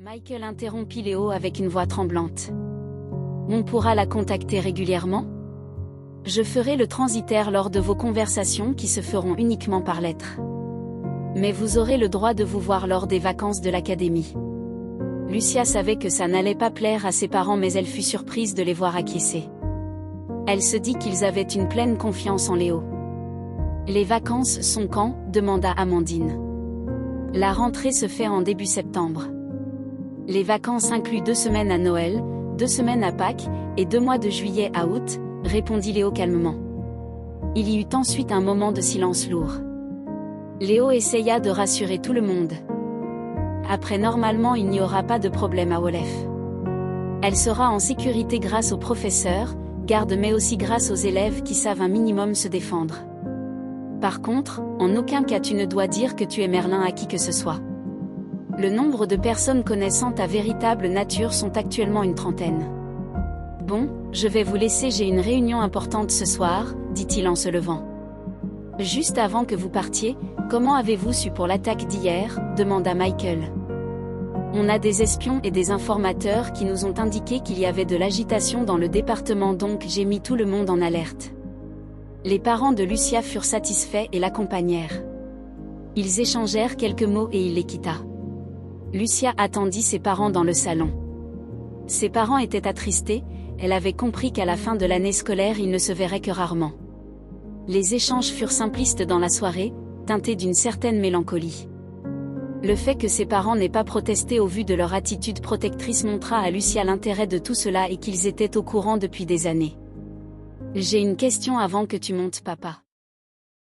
Michael interrompit Léo avec une voix tremblante. On pourra la contacter régulièrement? Je ferai le transitaire lors de vos conversations qui se feront uniquement par lettre. Mais vous aurez le droit de vous voir lors des vacances de l'académie. Lucia savait que ça n'allait pas plaire à ses parents, mais elle fut surprise de les voir acquiescer. Elle se dit qu'ils avaient une pleine confiance en Léo. Les vacances sont quand? Demanda Amandine. La rentrée se fait en début septembre. Les vacances incluent 2 semaines à Noël, 2 semaines à Pâques, et 2 mois de juillet à août, répondit Léo calmement. Il y eut ensuite un moment de silence lourd. Léo essaya de rassurer tout le monde. Après, normalement il n'y aura pas de problème à Wolef. Elle sera en sécurité grâce aux professeurs, gardes, mais aussi grâce aux élèves qui savent un minimum se défendre. Par contre, en aucun cas tu ne dois dire que tu es Merlin à qui que ce soit. Le nombre de personnes connaissant ta véritable nature sont actuellement une 30aine. Bon, je vais vous laisser, j'ai une réunion importante ce soir, dit-il en se levant. Juste avant que vous partiez, comment avez-vous su pour l'attaque d'hier? Demanda Michael. On a des espions et des informateurs qui nous ont indiqué qu'il y avait de l'agitation dans le département, donc j'ai mis tout le monde en alerte. Les parents de Lucia furent satisfaits et l'accompagnèrent. Ils échangèrent quelques mots et il les quitta. Lucia attendit ses parents dans le salon. Ses parents étaient attristés, elle avait compris qu'à la fin de l'année scolaire ils ne se verraient que rarement. Les échanges furent simplistes dans la soirée, teintés d'une certaine mélancolie. Le fait que ses parents n'aient pas protesté au vu de leur attitude protectrice montra à Lucia l'intérêt de tout cela et qu'ils étaient au courant depuis des années. J'ai une question avant que tu montes, papa.